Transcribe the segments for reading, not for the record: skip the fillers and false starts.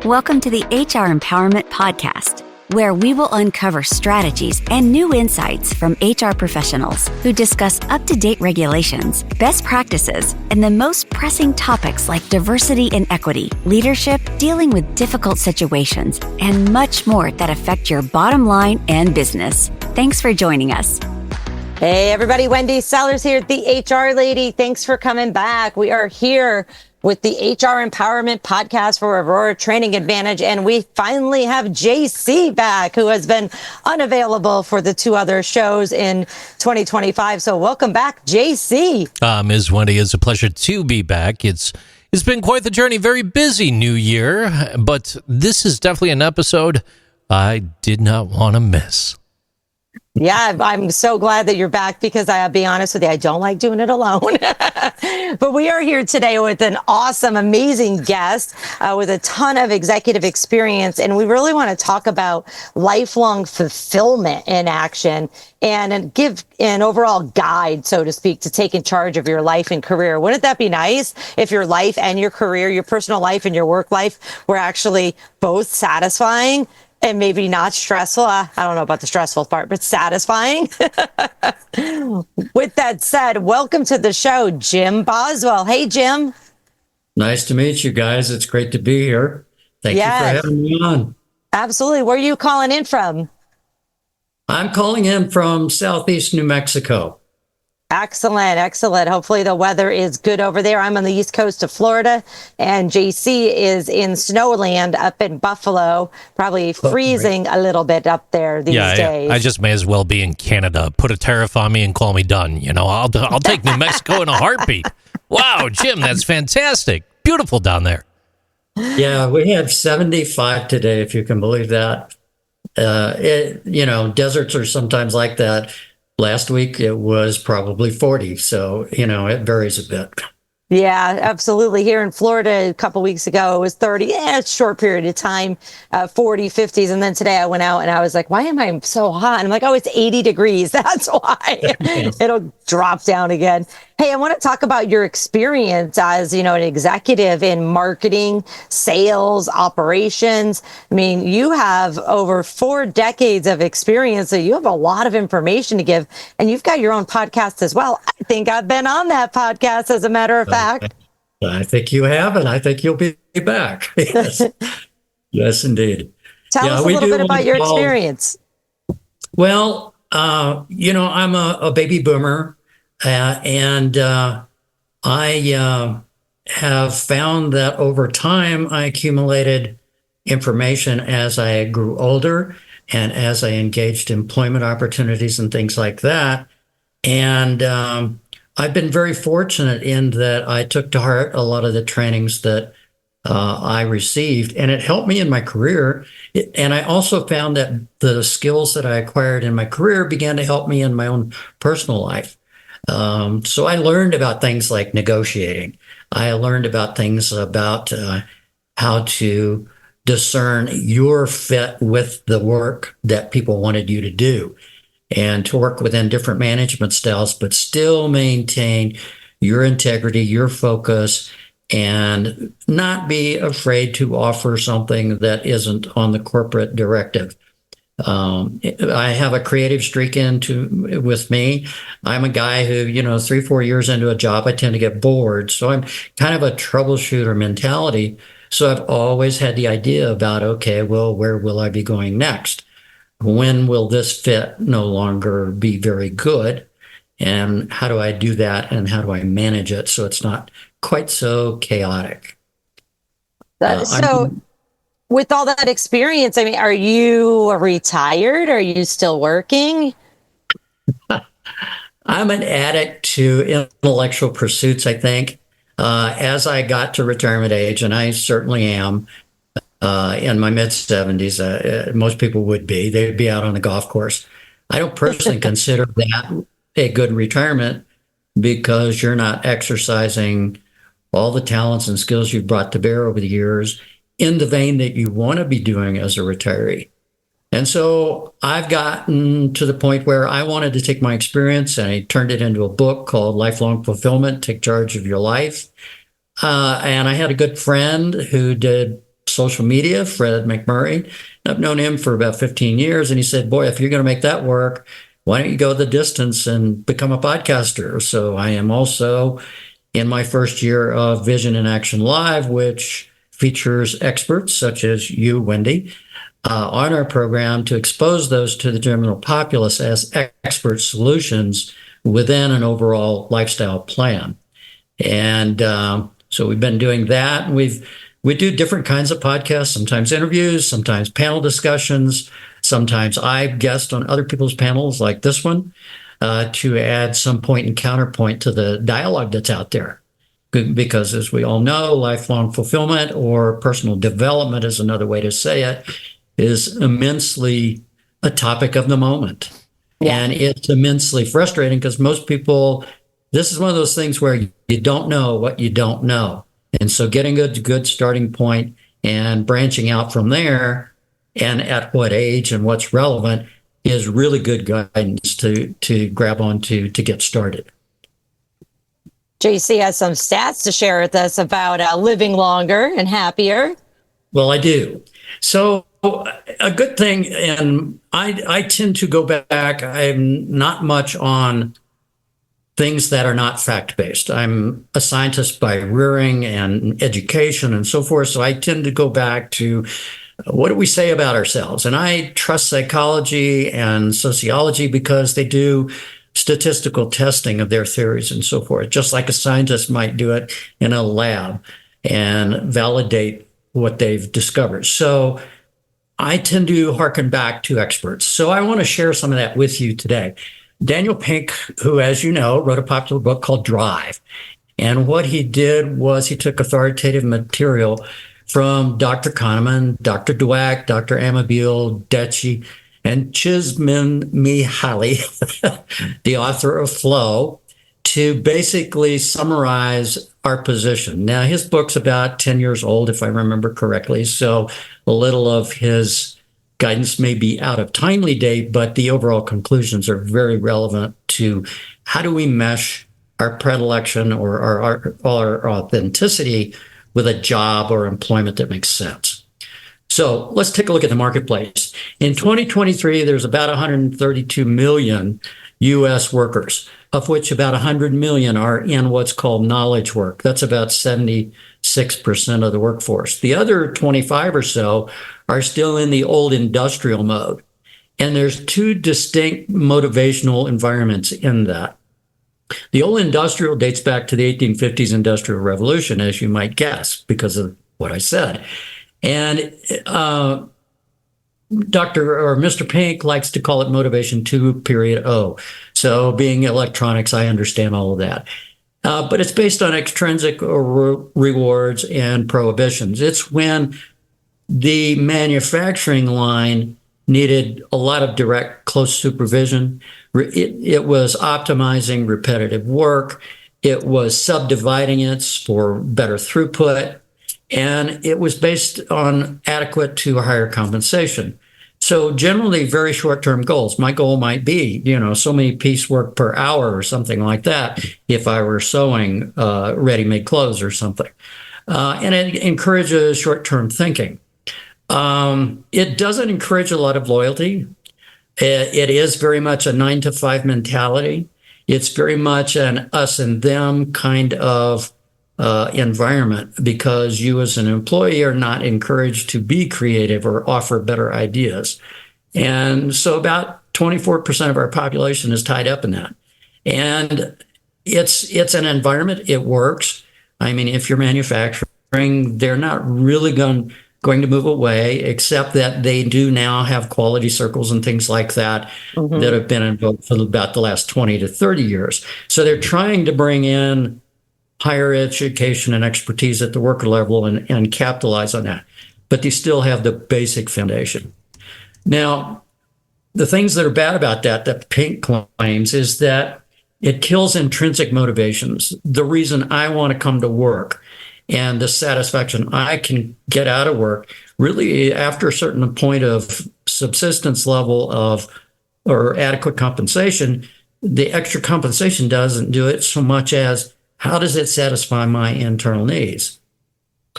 Welcome to the HR Empowerment Podcast, where we will uncover strategies and new insights from HR professionals who discuss up-to-date regulations, best practices, and the most pressing topics like diversity and equity, leadership, dealing with difficult situations, and much more that affect your bottom line and business. Thanks for joining us. Hey, everybody. Wendy Sellers here at the HR Lady. Thanks for coming back. We are here with the HR Empowerment Podcast for Aurora Training Advantage. And we finally have JC back, who has been unavailable for the two other shows in 2025. So welcome back, JC. Ms. Wendy, it's a pleasure to be back. It's been quite the journey, very busy new year, but this is definitely an episode I did not want to miss. Yeah, I'm so glad that you're back because I'll be honest with you, I don't like doing it alone. But we are here today with an awesome, amazing guest with a ton of executive experience. And we really want to talk about lifelong fulfillment in action and give an overall guide, so to speak, to taking charge of your life and career. Wouldn't that be nice if your life and your career, your personal life and your work life were actually both satisfying? And maybe not stressful. I don't know about the stressful part, but satisfying. With that said, welcome to the show, Jim Boswell. Hey, Jim. Nice to meet you guys. It's great to be here. Thank you for having me on. Absolutely. Where are you calling in from? I'm calling in from Southeast New Mexico. Excellent. Excellent. Hopefully the weather is good over there. I'm on the east coast of Florida, and JC is in Snowland up in Buffalo, probably freezing a little bit up there these days. I just may as well be in Canada. Put a tariff on me and call me done. You know, I'll take New Mexico in a heartbeat. Wow, Jim, that's fantastic. Beautiful down there. Yeah, we had 75 today, if you can believe that. Deserts are sometimes like that. Last week, it was probably 40. So, it varies a bit. Yeah, absolutely. Here in Florida, a couple weeks ago, it was 30. Yeah, it's a short period of time, 40, 50s. And then today I went out and I was like, why am I so hot? And I'm like, oh, it's 80 degrees. That's why. It'll drop down again. Hey, I want to talk about your experience as, an executive in marketing, sales, operations. I mean, you have over 4 decades of experience, so you have a lot of information to give, and you've got your own podcast as well. I think I've been on that podcast, as a matter of fact. I think you have, and I think you'll be back. Yes, yes, indeed. Tell us a little bit about your experience. Well, I'm a baby boomer. And I have found that over time, I accumulated information as I grew older and as I engaged employment opportunities and things like that. And I've been very fortunate in that I took to heart a lot of the trainings that I received, and it helped me in my career. And I also found that the skills that I acquired in my career began to help me in my own personal life. So I learned about things like negotiating. I learned about things about how to discern your fit with the work that people wanted you to do, and to work within different management styles, but still maintain your integrity, your focus, and not be afraid to offer something that isn't on the corporate directive. I have a creative streak with me. I'm a guy who, 3-4 years into a job, I tend to get bored. So I'm kind of a troubleshooter mentality. So I've always had the idea about, okay, well, where will I be going next? When will this fit no longer be very good? And how do I do that? And how do I manage it so it's not quite so chaotic? With all that experience, I mean, are you retired? Are you still working? I'm an addict to intellectual pursuits, I think. As I got to retirement age, and I certainly am in my mid-70s, most people would be. They'd be out on the golf course. I don't personally consider that a good retirement because you're not exercising all the talents and skills you've brought to bear over the years in the vein that you want to be doing as a retiree. And so I've gotten to the point where I wanted to take my experience and I turned it into a book called Lifelong Fulfillment, Take Charge of Your Life. And I had a good friend who did social media, Fred McMurray. I've known him for about 15 years. And he said, boy, if you're going to make that work, why don't you go the distance and become a podcaster? So I am also in my first year of Vision in Action Live, which features experts such as you, Wendy, on our program to expose those to the general populace as expert solutions within an overall lifestyle plan. And so we've been doing that. We do different kinds of podcasts, sometimes interviews, sometimes panel discussions. Sometimes I guest on other people's panels like this one to add some point and counterpoint to the dialogue that's out there. Because as we all know, lifelong fulfillment or personal development is another way to say it, is immensely a topic of the moment. Yeah. And it's immensely frustrating because most people, this is one of those things where you don't know what you don't know. And so getting a good starting point and branching out from there and at what age and what's relevant is really good guidance to grab onto to get started. JC has some stats to share with us about living longer and happier. Well, I do. So a good thing, and I tend to go back, I'm not much on things that are not fact-based. I'm a scientist by rearing and education and so forth, so I tend to go back to what do we say about ourselves? And I trust psychology and sociology because they do statistical testing of their theories and so forth, just like a scientist might do it in a lab and validate what they've discovered. So I tend to hearken back to experts. So I want to share some of that with you today. Daniel Pink, who, as you know, wrote a popular book called Drive. And what he did was he took authoritative material from Dr. Kahneman, Dr. Dweck, Dr. Amabile, Deci, and Csikszentmihalyi, the author of Flow, to basically summarize our position. Now, his book's about 10 years old, if I remember correctly, so a little of his guidance may be out of timely date, but the overall conclusions are very relevant to how do we mesh our predilection or our authenticity with a job or employment that makes sense. So let's take a look at the marketplace. In 2023, there's about 132 million U.S. workers, of which about 100 million are in what's called knowledge work. That's about 76% of the workforce. The other 25 or so are still in the old industrial mode. And there's two distinct motivational environments in that. The old industrial dates back to the 1850s Industrial Revolution, as you might guess, because of what I said. And Mr. Pink likes to call it motivation 2.0. So being electronics, I understand all of that. But it's based on extrinsic rewards and prohibitions. It's when the manufacturing line needed a lot of direct, close supervision. It was optimizing repetitive work. It was subdividing it for better throughput. And it was based on adequate to higher compensation. So generally very short-term goals. My goal might be, so many piecework per hour or something like that if I were sewing ready-made clothes or something. And it encourages short-term thinking. It doesn't encourage a lot of loyalty. It is very much a 9-to-5 mentality. It's very much an us and them kind of environment because you as an employee are not encouraged to be creative or offer better ideas. And so about 24% of our population is tied up in that. And it's an environment, it works. I mean, if you're manufacturing, they're not really going to move away, except that they do now have quality circles and things like that that have been in vogue for about the last 20 to 30 years. So they're trying to bring in higher education and expertise at the worker level and capitalize on that. But they still have the basic foundation. Now, the things that are bad about that Pink claims, is that it kills intrinsic motivations. The reason I want to come to work and the satisfaction I can get out of work, really after a certain point of subsistence level or adequate compensation, the extra compensation doesn't do it so much as how does it satisfy my internal needs?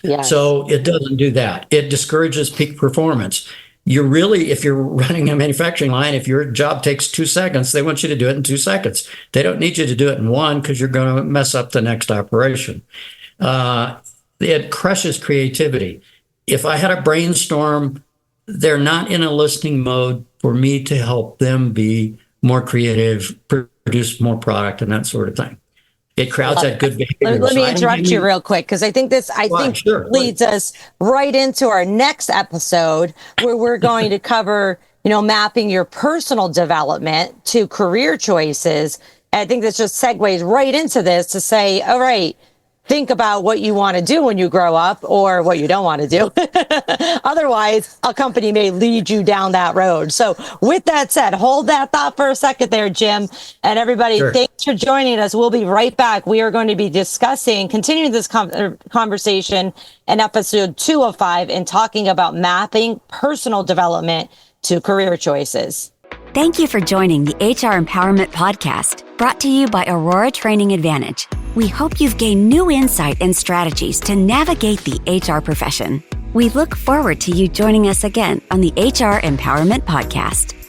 Yes. So it doesn't do that. It discourages peak performance. If you're running a manufacturing line, if your job takes 2 seconds, they want you to do it in 2 seconds. They don't need you to do it in 1 because you're going to mess up the next operation. It crushes creativity. If I had a brainstorm, they're not in a listening mode for me to help them be more creative, produce more product, and that sort of thing. It crowds out good behavior. Let me interrupt you real quick, because I think leads us right into our next episode, where we're going to cover, mapping your personal development to career choices. And I think this just segues right into this to say, all right, think about what you want to do when you grow up or what you don't want to do. Otherwise, a company may lead you down that road. So with that said, hold that thought for a second there, Jim. And everybody, Thanks for joining us. We'll be right back. We are going to be continuing this conversation in episode 205 and talking about mapping personal development to career choices. Thank you for joining the HR Empowerment Podcast, brought to you by Aurora Training Advantage. We hope you've gained new insight and strategies to navigate the HR profession. We look forward to you joining us again on the HR Empowerment Podcast.